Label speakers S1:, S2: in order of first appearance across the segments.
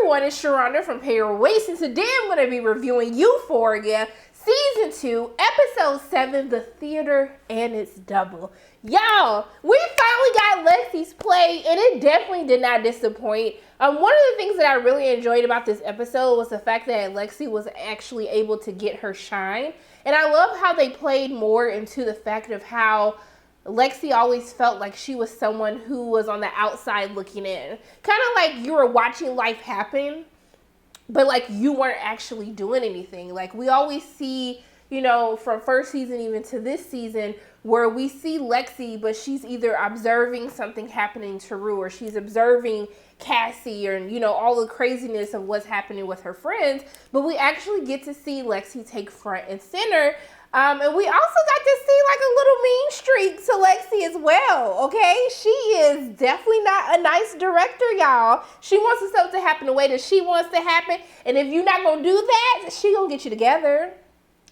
S1: everyone, it's Sharonda from Pay Your Waste, and today I'm going to be reviewing Euphoria Season 2, Episode 7, The Theater and Its Double. Y'all, we finally got Lexi's play, and it definitely did not disappoint. One of the things that I really enjoyed about this episode was the fact that Lexi was actually able to get her shine. And I love how they played more into the fact of how Lexi always felt like she was someone who was on the outside looking in. Kind of like you were watching life happen, but like you weren't actually doing anything. Like we always see, you know, from first season even to this season, where we see Lexi, but she's either observing something happening to Rue, or she's observing Cassie, or, you know, all the craziness of what's happening with her friends. But we actually get to see Lexi take front and center. And we also got to see like a little mean streak to Lexi as well, okay? She is definitely not a nice director, y'all. She wants the stuff to happen the way that she wants to happen. And if you're not going to do that, she going to get you together.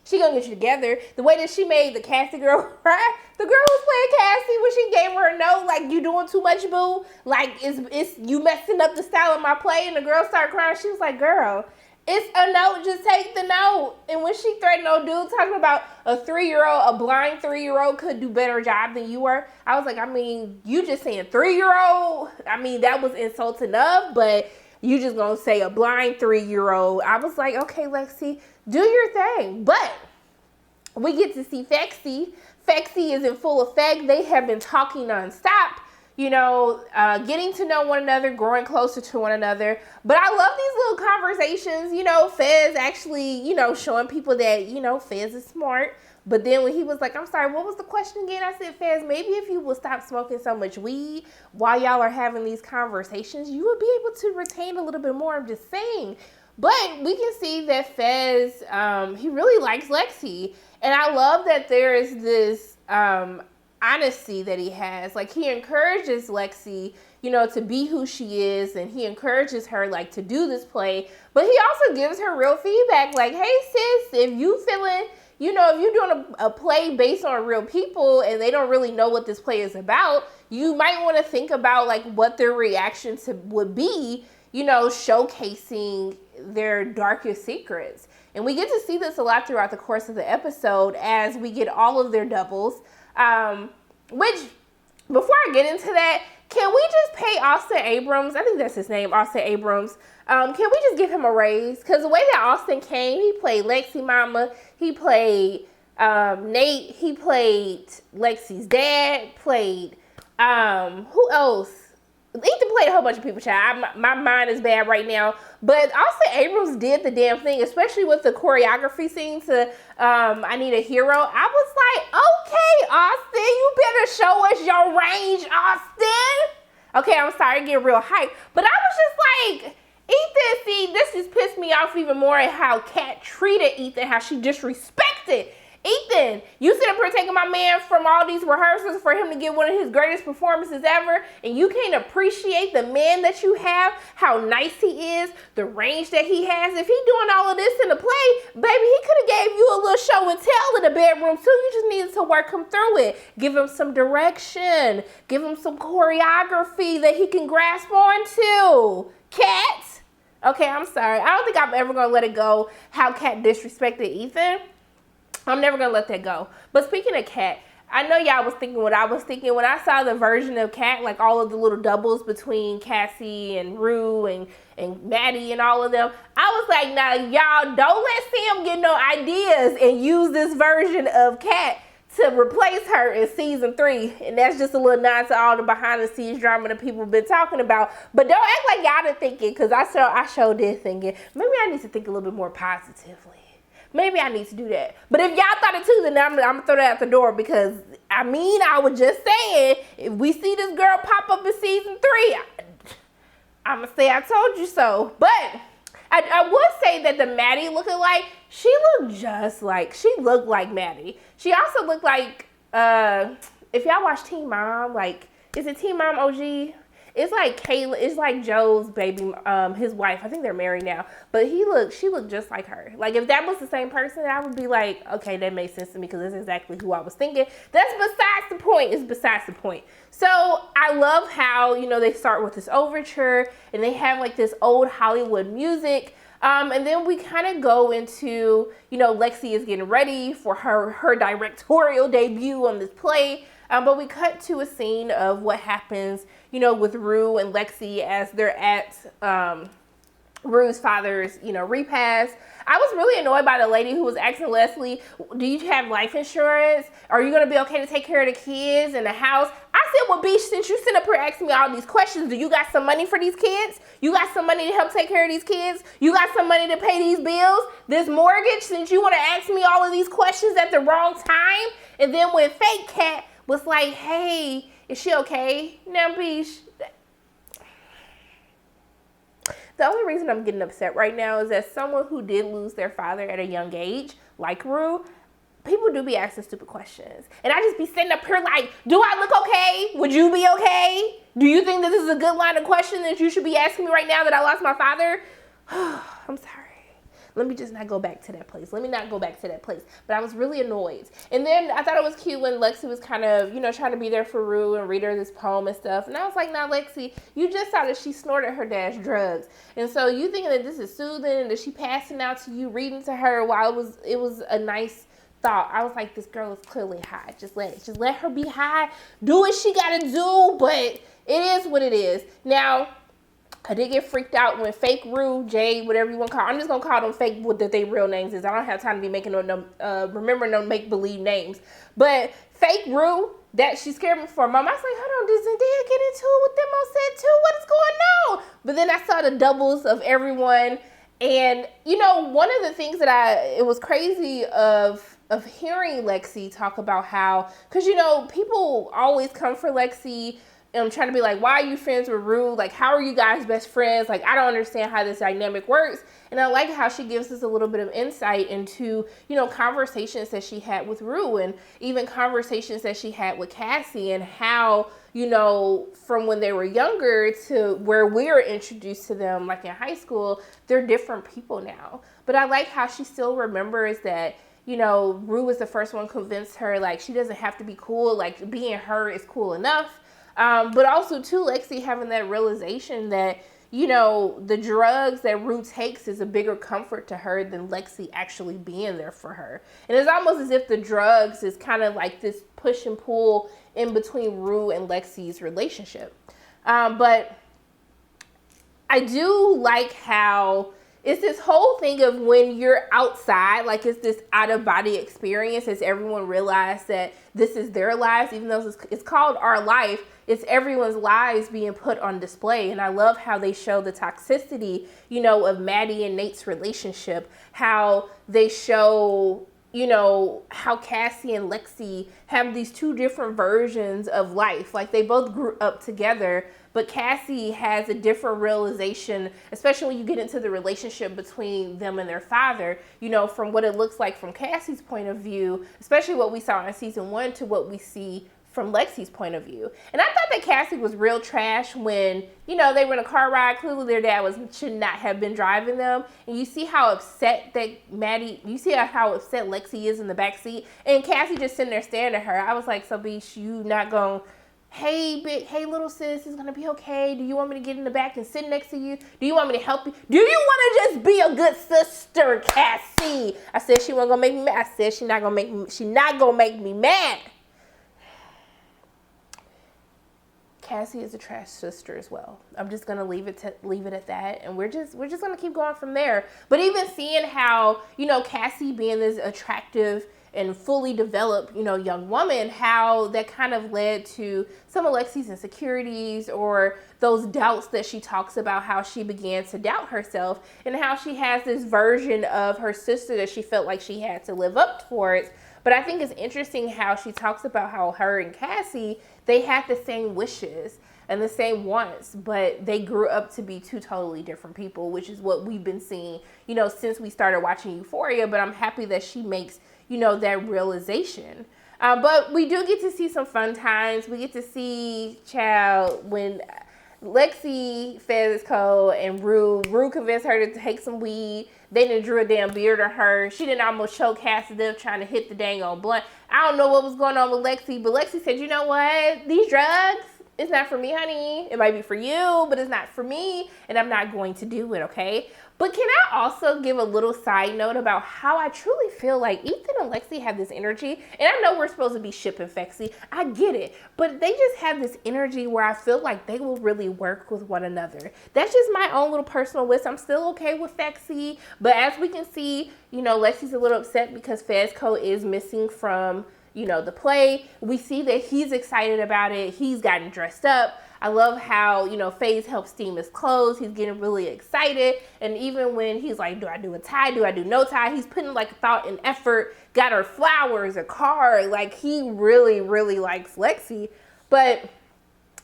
S1: She gonna get you together. The way that she made the Cassie girl cry. The girl was playing Cassie when she gave her a note, like, you doing too much, boo. Like, it's you messing up the style of my play. And the girl started crying. She was like, girl, it's a note. Just take the note. And when she threatened no dude, talking about a blind 3-year-old could do better job than you were. I was like, I mean, you just saying 3-year-old. I mean, that was insult enough, but you just gonna say a blind 3-year-old. I was like, okay, Lexi, do your thing. But we get to see Fexie. Fexie is in full effect. They have been talking nonstop, you know, getting to know one another, growing closer to one another. But I love these little conversations, you know, Fez actually, you know, showing people that, you know, Fez is smart. But then when he was like, I'm sorry, what was the question again? I said, Fez, maybe if you will stop smoking so much weed while y'all are having these conversations, you would be able to retain a little bit more. I'm just saying. But we can see that Fez, he really likes Lexi. And I love that there is this honesty that he has. Like, he encourages Lexi, you know, to be who she is. And he encourages her, like, to do this play. But he also gives her real feedback. Like, hey, sis, if you feeling, you know, if you're doing a play based on real people and they don't really know what this play is about, you might want to think about, like, what their reaction would be, you know, showcasing their darkest secrets. And we get to see this a lot throughout the course of the episode as we get all of their doubles. Which, before I get into that, can we just pay Austin Abrams? I think that's his name, Austin Abrams. Can we just give him a raise? Because the way that Austin came, he played Lexi Mama, he played Nate, he played Lexi's dad, played, who else? Ethan played a whole bunch of people, child. My mind is bad right now. But Austin Abrams did the damn thing, especially with the choreography scene to I Need a Hero. I was like, okay, Austin, you better show us your range, Austin. Okay, I'm sorry, I get real hyped. But I was just like, Ethan, see, this just pissed me off even more at how Kat treated Ethan, how she disrespected Ethan. You sit up here taking my man from all these rehearsals for him to get one of his greatest performances ever, and you can't appreciate the man that you have, how nice he is, the range that he has. If he doing all of this in the play, baby, he could have gave you a little show and tell in the bedroom too. You just needed to work him through it. Give him some direction. Give him some choreography that he can grasp onto. Kat. Okay, I'm sorry. I don't think I'm ever going to let it go how Kat disrespected Ethan. I'm never going to let that go. But speaking of Kat, I know y'all was thinking what I was thinking. When I saw the version of Kat, like all of the little doubles between Cassie and Rue and Maddie and all of them, I was like, now y'all don't let Sam get no ideas and use this version of Kat to replace her in season 3. And that's just a little nod to all the behind the scenes drama that people have been talking about. But don't act like y'all didn't think it, because I sure did thinking, maybe I need to think a little bit more positively. Maybe I need to do that. But if y'all thought it too, then I'm going to throw that out the door, because, I mean, I was just saying, if we see this girl pop up in season 3, I'm going to say I told you so. But I would say that the Maddie lookalike, she looked like Maddie. She also looked like, if y'all watch Teen Mom, like, is it Teen Mom OG? It's like Kayla, it's like Joe's baby, his wife. I think they're married now. But she looked just like her. Like, if that was the same person, I would be like, okay, that makes sense to me because that's exactly who I was thinking. That's besides the point. It's besides the point. So I love how, you know, they start with this overture and they have like this old Hollywood music. And then we kind of go into, you know, Lexi is getting ready for her directorial debut on this play. But we cut to a scene of what happens, you know, with Rue and Lexi as they're at Rue's father's, you know, repast. I was really annoyed by the lady who was asking Leslie, do you have life insurance? Are you going to be okay to take care of the kids and the house? I said, well, Beach, since you sit up here asking me all these questions, do you got some money for these kids? You got some money to help take care of these kids? You got some money to pay these bills? This mortgage, since you want to ask me all of these questions at the wrong time? And then when Fake Cat was like, hey, is she okay? Now, Beach, the only reason I'm getting upset right now is that someone who did lose their father at a young age, like Rue, people do be asking stupid questions. And I just be sitting up here like, do I look okay? Would you be okay? Do you think that this is a good line of question that you should be asking me right now that I lost my father? I'm sorry. Let me just not go back to that place. Let me not go back to that place. But I was really annoyed. And then I thought it was cute when Lexi was kind of, you know, trying to be there for Rue and read her this poem and stuff. And I was like, nah, Lexi, you just saw that she snorted her dad's drugs. And so you thinking that this is soothing and that she passing out to you, reading to her while it was a nice thought. I was like, this girl is clearly high. Just let her be high. Do what she got to do. But it is what it is. Now, I did get freaked out when Fake Rue, Jade, whatever you want to call. I'm just gonna call them fake what that they real names is. I don't have time to be making remember no make believe names. But Fake Rue, that she scared me for a moment. I was like, hold on, did Zendaya get into it with them on set too? What is going on? But then I saw the doubles of everyone, and you know, one of the things that it was crazy of hearing Lexi talk about how, because you know, people always come for Lexi. I'm trying to be like, why are you friends with Rue? Like, how are you guys best friends? Like, I don't understand how this dynamic works. And I like how she gives us a little bit of insight into, you know, conversations that she had with Rue and even conversations that she had with Cassie and how, you know, from when they were younger to where we were introduced to them, like in high school, they're different people now. But I like how she still remembers that, you know, Rue was the first one convinced her, like, she doesn't have to be cool. Like, being her is cool enough. But also, too, Lexi having that realization that, you know, the drugs that Rue takes is a bigger comfort to her than Lexi actually being there for her. And it's almost as if the drugs is kind of like this push and pull in between Rue and Lexi's relationship. But I do like how it's this whole thing of when you're outside, like it's this out-of-body experience as everyone realized that this is their lives, even though it's called Our Life, it's everyone's lives being put on display. And I love how they show the toxicity, you know, of Maddie and Nate's relationship, how they show, you know, how Cassie and Lexi have these two different versions of life. Like they both grew up together, but Cassie has a different realization, especially when you get into the relationship between them and their father, you know, from what it looks like from Cassie's point of view, especially what we saw in season 1 to what we see from Lexi's point of view. And I thought that Cassie was real trash when, you know, they were in a car ride. Clearly their dad should not have been driving them. And you see how upset that how upset Lexi is in the back seat. And Cassie just sitting there staring at her. I was like, so Beach, you not going, hey little sis, it's gonna be okay. Do you want me to get in the back and sit next to you? Do you want me to help you? Do you want to just be a good sister, Cassie? I said she wasn't gonna make me mad. I said she not gonna make me mad. Cassie is a trash sister as well. I'm just gonna leave it at that, and we're just gonna keep going from there. But even seeing how, you know, Cassie being this attractive and fully developed, you know, young woman, how that kind of led to some of Lexi's insecurities or those doubts that she talks about, how she began to doubt herself and how she has this version of her sister that she felt like she had to live up towards. But I think it's interesting how she talks about how her and Cassie, they had the same wishes and the same wants, but they grew up to be two totally different people, which is what we've been seeing, you know, since we started watching Euphoria. But I'm happy that she makes, you know, that realization. But we do get to see some fun times. We get to see, child, when Lexi, Fezco, and Rue convinced her to take some weed. They done drew a damn beard on her. She didn't almost choke Cassie to death trying to hit the dang old blunt. I don't know what was going on with Lexi, but Lexi said, you know what? These drugs, it's not for me, honey. It might be for you, but it's not for me, and I'm not going to do it, okay? But can I also give a little side note about how I truly feel like Ethan and Lexi have this energy? And I know we're supposed to be shipping Fexy. I get it. But they just have this energy where I feel like they will really work with one another. That's just my own little personal list. I'm still okay with Fexy. But as we can see, you know, Lexi's a little upset because Fezco is missing from, you know, the play. We see that he's excited about it. He's gotten dressed up. I love how, you know, FaZe helps steam his clothes. He's getting really excited. And even when he's like, do I do a tie? Do I do no tie? He's putting like thought and effort, got her flowers, a card. Like he really, really likes Lexi. But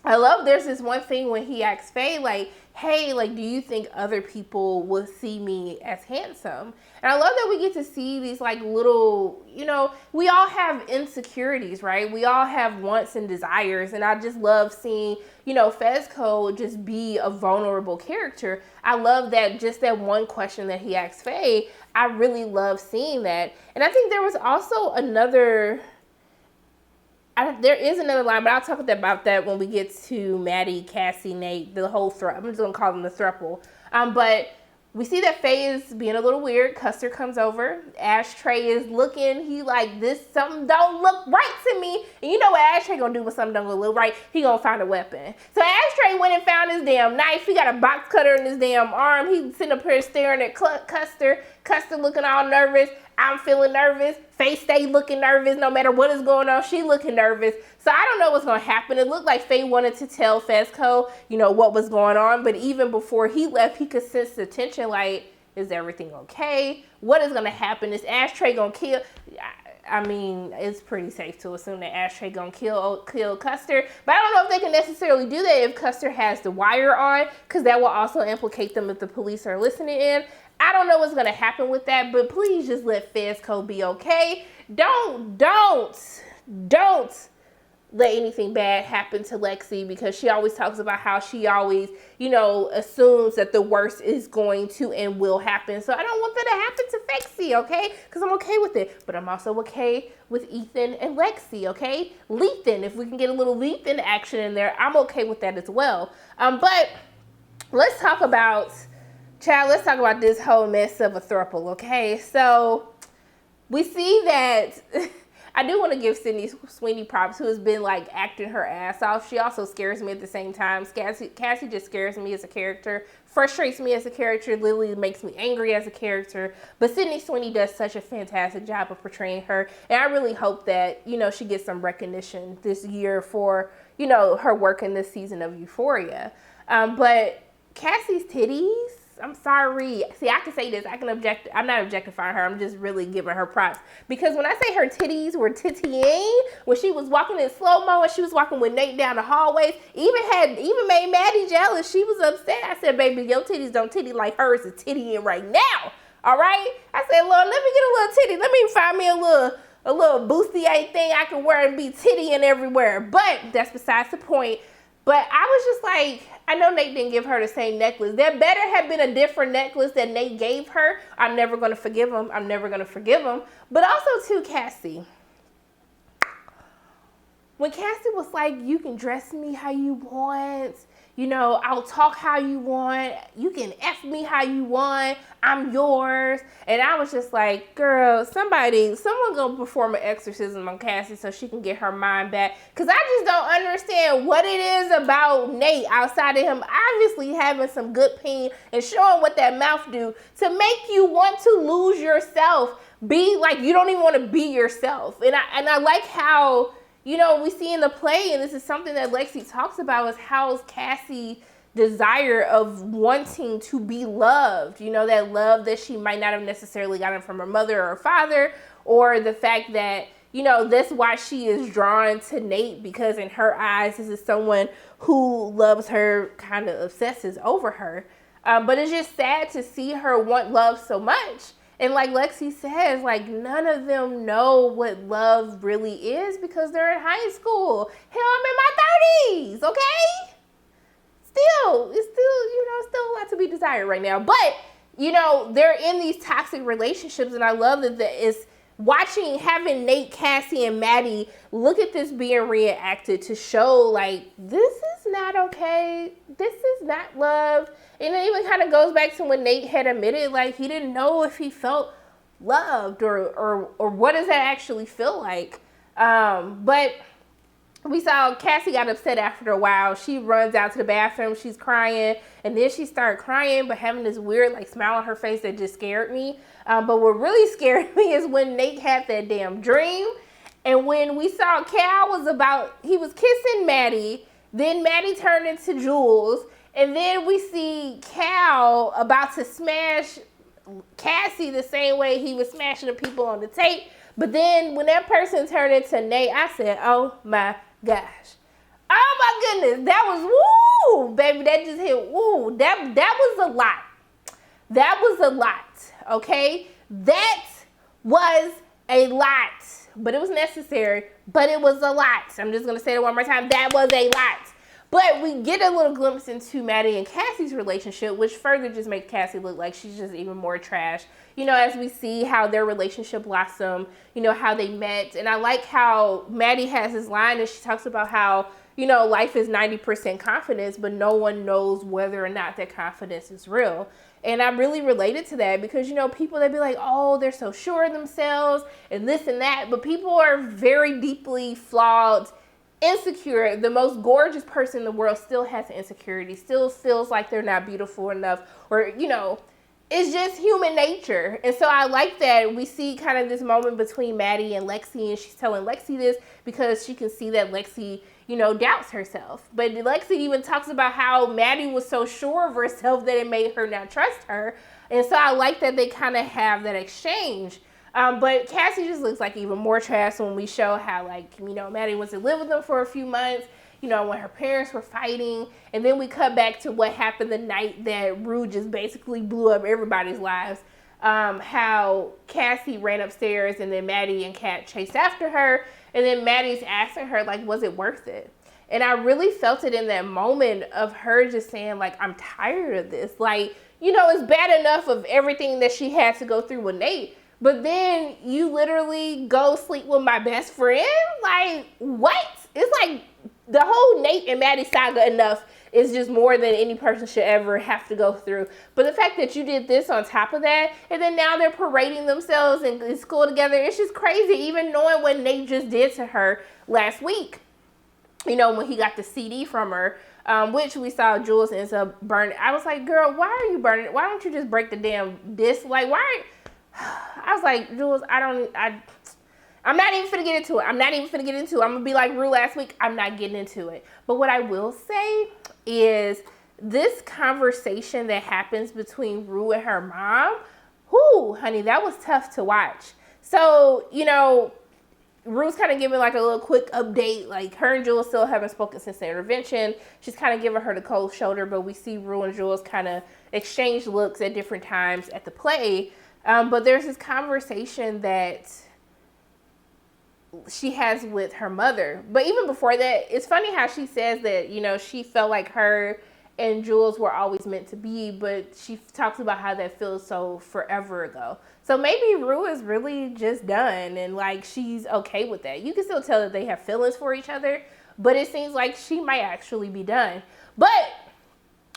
S1: I love there's this one thing when he asks Faye, like, hey, like, do you think other people will see me as handsome? And I love that we get to see these like little, you know, we all have insecurities, right? We all have wants and desires. And I just love seeing, you know, Fezco just be a vulnerable character. I love that just that one question that he asked Faye. I really love seeing that. And I think there was also another, there is another line, but I'll talk about that when we get to Maddie, Cassie, Nate, the whole I'm just going to call them the throuple. But we see that Faye is being a little weird. Custer comes over. Ashtray is looking. He like, this something don't look right to me. And you know what Ashtray gonna do when something don't look right? He gonna find a weapon. So Ashtray went and found his damn knife. He got a box cutter in his damn arm. He's sitting up here staring at Custer. Custer looking all nervous. I'm feeling nervous. Faye stay looking nervous. No matter what is going on, she looking nervous. So I don't know what's going to happen. It looked like Faye wanted to tell Fezco, you know, what was going on. But even before he left, he could sense the tension. Like, is everything okay? What is going to happen? Is Ashtray going to kill? I mean, it's pretty safe to assume that Ashtray going to kill Custer. But I don't know if they can necessarily do that if Custer has the wire on, because that will also implicate them if the police are listening in. I don't know what's going to happen with that, but please just let Fezco be okay. Don't let anything bad happen to Lexi, because she always talks about how she always, you know, assumes that the worst is going to and will happen. So I don't want that to happen to Fexy, okay? Because I'm okay with it. But I'm also okay with Ethan and Lexi, okay? Lethan, if we can get a little Lethan action in there, I'm okay with that as well. But let's talk about... Child, let's talk about this whole mess of a throuple, okay? So we see that I do want to give Sydney Sweeney props, who has been like acting her ass off. She also scares me at the same time. Cassie just scares me as a character, frustrates me as a character. Lily makes me angry as a character. But Sydney Sweeney does such a fantastic job of portraying her. And I really hope that, you know, she gets some recognition this year for, you know, her work in this season of Euphoria. But Cassie's titties, I'm sorry. See, I can say this. I'm not objectifying her. I'm just really giving her props. Because when I say her titties were tittying, when she was walking in slow-mo and she was walking with Nate down the hallways, even made Maddie jealous. She was upset. I said, baby, your titties don't titty like hers is tittying right now. All right? I said, Lord, let me get a little titty. Let me find me a little bustier thing I can wear and be tittying everywhere. But that's besides the point. But I was just like, I know Nate didn't give her the same necklace. There better have been a different necklace that Nate gave her. I'm never going to forgive him. I'm never going to forgive him. But also, too, Cassie. When Cassie was like, you can dress me how you want. You know, I'll talk how you want. You can F me how you want. I'm yours. And I was just like, girl, someone gonna perform an exorcism on Cassie so she can get her mind back. Because I just don't understand what it is about Nate outside of him obviously having some good pain and showing what that mouth do to make you want to lose yourself. Be like, you don't even want to be yourself. And I like how, you know, we see in the play, and this is something that Lexi talks about, is how Cassie's desire of wanting to be loved, you know, that love that she might not have necessarily gotten from her mother or her father, or the fact that, you know, that's why she is drawn to Nate, because in her eyes, this is someone who loves her, kind of obsesses over her. But it's just sad to see her want love so much. And like Lexi says, like, none of them know what love really is because they're in high school. Hell, I'm in my 30s, okay? it's still, still a lot to be desired right now. But, they're in these toxic relationships, and I love that it's having Nate, Cassie, and Maddie look at this being reenacted to show, like, this is not okay. This is not love. And it even kind of goes back to when Nate had admitted, like, he didn't know if he felt loved or what does that actually feel like. But we saw Cassie got upset after a while. She runs out to the bathroom. She's crying. And then she started crying, but having this weird, like, smile on her face that just scared me. But what really scared me is when Nate had that damn dream. And when we saw he was kissing Maddie. Then Maddie turned into Jules. And then we see Cal about to smash Cassie the same way he was smashing the people on the tape. But then when that person turned into Nate, I said, oh my gosh. Oh my goodness. That was, woo, baby. That just hit, woo. That was a lot. That was a lot, okay? That was a lot. But it was necessary, but it was a lot. I'm just going to say it one more time. That was a lot. But we get a little glimpse into Maddie and Cassie's relationship, which further just makes Cassie look like she's just even more trash. As we see how their relationship blossomed, how they met. And I like how Maddie has this line and she talks about how, life is 90% confidence, but no one knows whether or not that confidence is real. And I really related to that because, people that be like, oh, they're so sure of themselves and this and that. But people are very deeply flawed, insecure. The most gorgeous person in the world still has insecurity, still feels like they're not beautiful enough, or, it's just human nature. And so I like that we see kind of this moment between Maddie and Lexi, and she's telling Lexi this because she can see that Lexi, doubts herself. But Lexi even talks about how Maddie was so sure of herself that it made her not trust her. And so I like that they kind of have that exchange. But Cassie just looks like even more trash when we show how, like, Maddie wants to live with them for a few months, when her parents were fighting. And then we cut back to what happened the night that Rue just basically blew up everybody's lives. How Cassie ran upstairs and then Maddie and Kat chased after her. And then Maddie's asking her, like, was it worth it? And I really felt it in that moment of her just saying, like, I'm tired of this. Like, it's bad enough of everything that she had to go through with Nate. But then you literally go sleep with my best friend? Like, what? It's like the whole Nate and Maddie saga enough is just more than any person should ever have to go through. But the fact that you did this on top of that, and then now they're parading themselves in school together, it's just crazy, even knowing what Nate just did to her last week. When he got the CD from her, which we saw Jules ends up burning. I was like, girl, why are you burning it? Why don't you just break the damn disc? Like, why? I was like, Jules, I'm not even finna get into it. I'm going to be like Rue last week. I'm not getting into it. But what I will say is this conversation that happens between Rue and her mom, whoo, honey, that was tough to watch. So, Rue's kind of giving like a little quick update. Like, her and Jules still haven't spoken since the intervention. She's kind of giving her the cold shoulder, but we see Rue and Jules kind of exchange looks at different times at the play. But there's this conversation that she has with her mother. But even before that, it's funny how she says that, she felt like her and Jules were always meant to be, but she talks about how that feels so forever ago. So maybe Rue is really just done and like she's okay with that. You can still tell that they have feelings for each other, but it seems like she might actually be done. But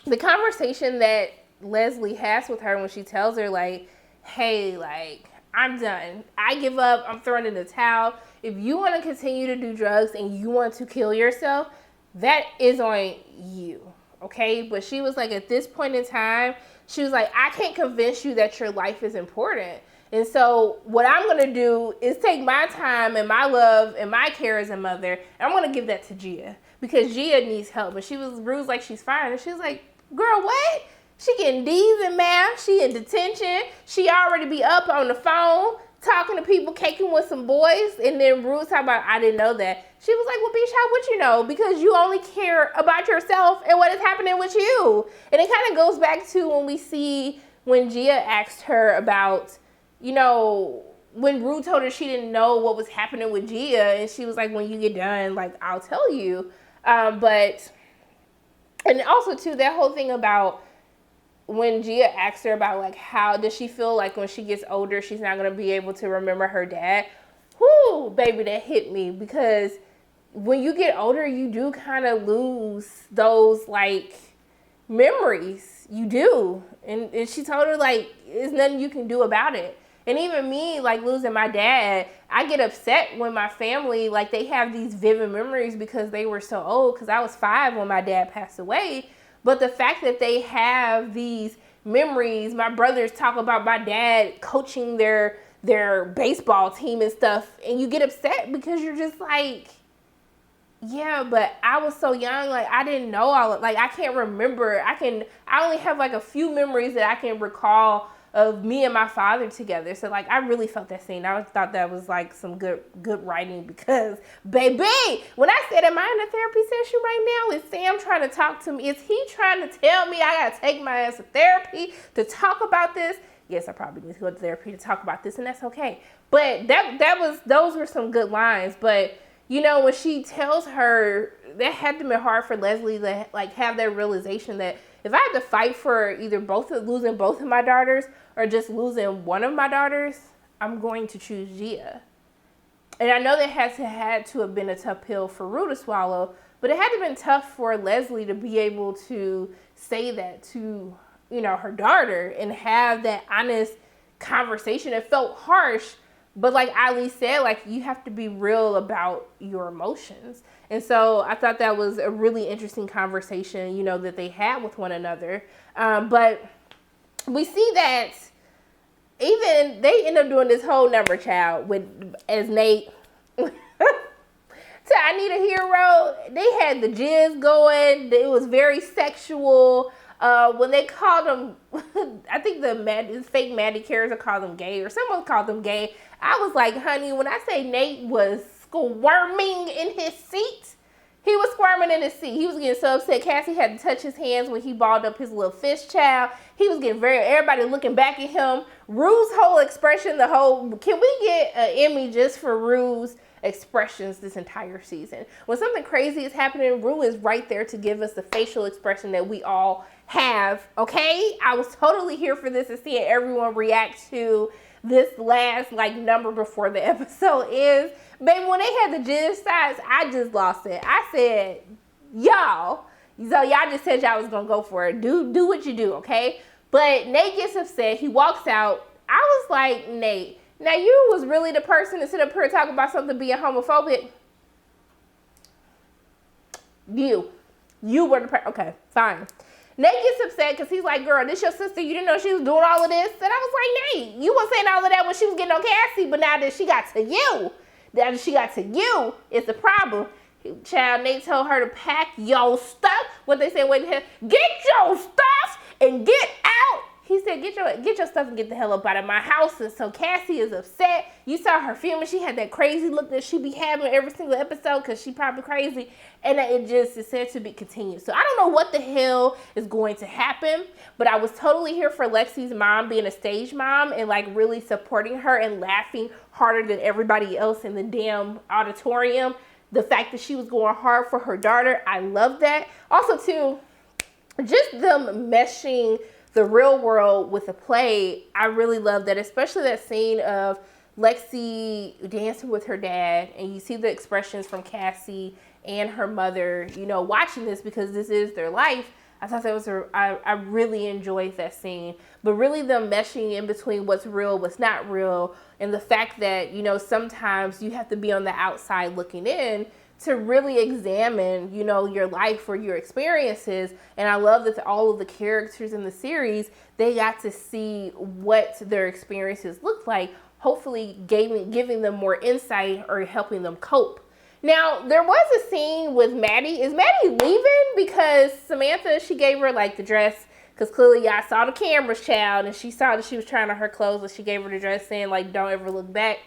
S1: the conversation that Leslie has with her when she tells her, like, hey, like, I'm done. I give up. I'm throwing in the towel. If you want to continue to do drugs and you want to kill yourself, that is on you, okay? But she was like, at this point in time, she was like, I can't convince you that your life is important. And so what I'm going to do is take my time and my love and my care as a mother, and I'm going to give that to Gia because Gia needs help. But Rue's like, she's fine. And she was like, girl, what? She getting D's in math. She in detention. She already be up on the phone talking to people, caking with some boys. And then Rue's talking about, I didn't know that. She was like, well, bitch, how would you know? Because you only care about yourself and what is happening with you. And it kind of goes back to when Gia asked her about, when Rue told her she didn't know what was happening with Gia. And she was like, when you get done, like, I'll tell you. But And also too, that whole thing about when Gia asked her about like how does she feel like when she gets older she's not gonna be able to remember her dad. Whoo, baby, that hit me, because when you get older you do kind of lose those like memories. You do. And she told her like there's nothing you can do about it. And even me, like losing my dad, I get upset when my family, like they have these vivid memories because they were so old, because I was 5 when my dad passed away. But the fact that they have these memories, my brothers talk about my dad coaching their baseball team and stuff, and you get upset because you're just like, yeah, but I was so young, like I didn't know all of, like I can't remember. I only have like a few memories that I can recall of me and my father together. So like I really felt that scene. I thought that was like some good writing, because baby, when I said, am I in a therapy session right now? Is Sam trying to talk to me? Is he trying to tell me I gotta take my ass to therapy to talk about this? Yes, I probably need to go to therapy to talk about this, and that's okay. But those were some good lines. But you know, when she tells her, that had to be hard for Leslie to like have that realization that if I had to fight for either losing both of my daughters or just losing one of my daughters, I'm going to choose Gia. And I know that had to have been a tough pill for Rue to swallow, but it had to have been tough for Leslie to be able to say that to, you know, her daughter and have that honest conversation. It felt harsh, but like Ali said, like you have to be real about your emotions. And so I thought that was a really interesting conversation, you know, that they had with one another. But we see that even they end up doing this whole number, child, as Nate. So I Need a Hero. They had the jizz going. It was very sexual. When they called them, I think the fake Maddie character called them gay, or someone called them gay. I was like, honey, when I say Nate was squirming in his seat, he was squirming in his seat. He was getting so upset. Cassie had to touch his hands when he balled up his little fist, child. He was getting everybody looking back at him. Rue's whole expression, can we get an Emmy just for Rue's expressions this entire season? When something crazy is happening, Rue is right there to give us the facial expression that we all have, okay? I was totally here for this and seeing everyone react to this last like number before the episode is. Baby, when they had the jizz sides, I just lost it. I said, y'all just said y'all was gonna go for it. Do what you do, okay? But Nate gets upset. He walks out. I was like, Nate, now you was really the person to sit up here talking about something being homophobic. You were the person. Okay, fine. Nate gets upset because he's like, girl, this your sister. You didn't know she was doing all of this? And I was like, Nate, you weren't saying all of that when she was getting on Cassie, but now that she got to you, it's a problem. Child, Nate told her to pack your stuff. What they said, wait, get your stuff and get out. He said, get your stuff and get the hell up out of my house. And so Cassie is upset. You saw her filming. She had that crazy look that she be having every single episode because she probably crazy. And it said to be continued. So I don't know what the hell is going to happen. But I was totally here for Lexi's mom being a stage mom and like really supporting her and laughing harder than everybody else in the damn auditorium. The fact that she was going hard for her daughter, I love that. Also too, just them meshing the real world with the play, I really love that, especially that scene of Lexi dancing with her dad, and you see the expressions from Cassie and her mother, you know, watching this because this is their life. I thought that was I really enjoyed that scene, but really them meshing in between what's real, what's not real, and the fact that, you know, sometimes you have to be on the outside looking in to really examine, you know, your life or your experiences. And I love that all of the characters in the series, they got to see what their experiences look like, hopefully giving them more insight or helping them cope. Now, there was a scene with Maddie. Is Maddie leaving? Because Samantha, she gave her like the dress, because clearly y'all saw the cameras, child, and she saw that she was trying on her clothes, and she gave her the dress saying like, don't ever look back.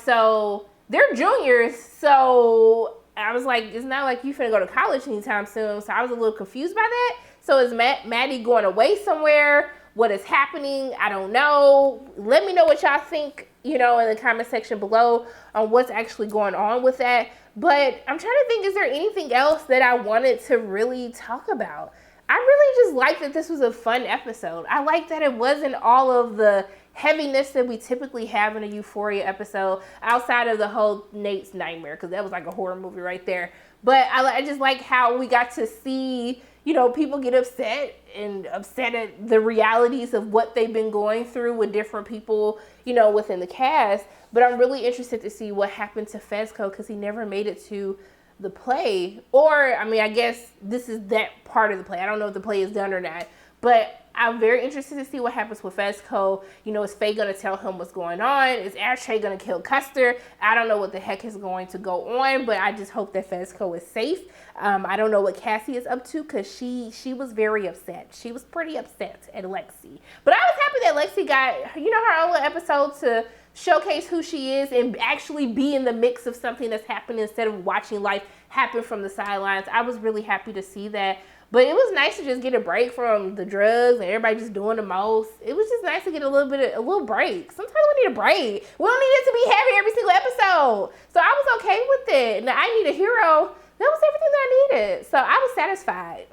S1: So they're juniors, so I was like, it's not like you finna go to college anytime soon. So I was a little confused by that. So is Maddie going away somewhere? what is happening. I don't know. Let me know what y'all think, in the comment section below on what's actually going on with that. But I'm trying to think, is there anything else that I wanted to really talk about? I really just like that this was a fun episode. I like that it wasn't all of the heaviness that we typically have in a Euphoria episode, outside of the whole Nate's nightmare, because that was like a horror movie right there. But I just like how we got to see, people get upset at the realities of what they've been going through with different people, within the cast. But I'm really interested to see what happened to Fezco, because he never made it to the play. Or, I guess this is that part of the play. I don't know if the play is done or not. But I'm very interested to see what happens with Fezco. Is Faye going to tell him what's going on? Is Ashtray going to kill Custer? I don't know what the heck is going to go on, but I just hope that Fezco is safe. I don't know what Cassie is up to, because she was very upset. She was pretty upset at Lexi. But I was happy that Lexi got, her own little episode to showcase who she is and actually be in the mix of something that's happening instead of watching life happen from the sidelines. I was really happy to see that. But it was nice to just get a break from the drugs and everybody just doing the most. It was just nice to get a little break. Sometimes we need a break. We don't need it to be heavy every single episode. So I was okay with it. Now, I Need a Hero, that was everything that I needed. So I was satisfied.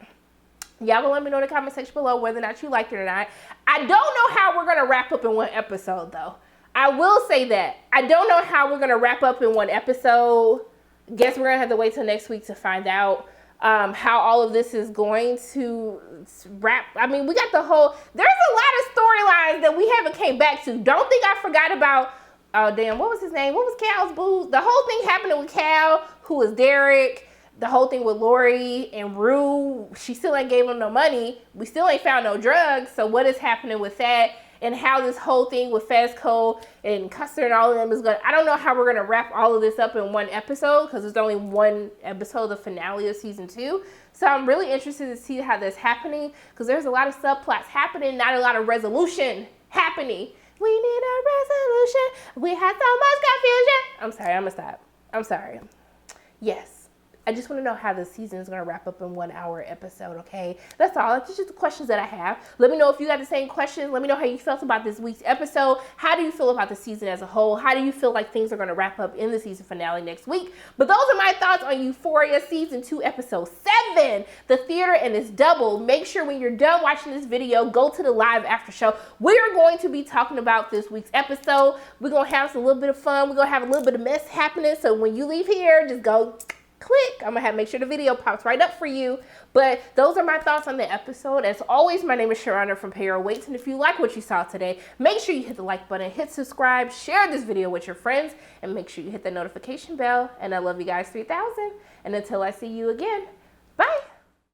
S1: Y'all will let me know in the comment section below whether or not you liked it or not. I don't know how we're going to wrap up in one episode, though. I will say that. I don't know how we're going to wrap up in one episode. Guess we're going to have to wait till next week to find out how all of this is going to wrap. We got there's a lot of storylines that we haven't came back to. Don't think I forgot about, what was his name? What was Cal's boo? The whole thing happening with Cal, who was Derek. The whole thing with Lori and Rue. She still ain't gave him no money. We still ain't found no drugs. So what is happening with that? And how this whole thing with Fezco and Custer and all of them is going to... I don't know how we're going to wrap all of this up in one episode, because there's only one episode, the finale of season 2. So I'm really interested to see how that's happening, because there's a lot of subplots happening, not a lot of resolution happening. We need a resolution. We had so much confusion. I'm sorry. I'm going to stop. I'm sorry. Yes. I just want to know how the season is going to wrap up in 1 hour episode, okay? That's all. That's just the questions that I have. Let me know if you got the same questions. Let me know how you felt about this week's episode. How do you feel about the season as a whole? How do you feel like things are going to wrap up in the season finale next week? But those are my thoughts on Euphoria Season 2, Episode 7, The Theater and Its Double. Make sure when you're done watching this video, go to the live after show. We are going to be talking about this week's episode. We're going to have a little bit of fun. We're going to have a little bit of mess happening. So when you leave here, just go... click. I'm gonna make sure the video pops right up for you. But those are my thoughts on the episode. As always, my name is Sharona from Pay Your Weights, and if you like what you saw today, make sure you hit the like button, hit subscribe, share this video with your friends, and make sure you hit the notification bell. And I love you guys 3000. And until I see you again, bye.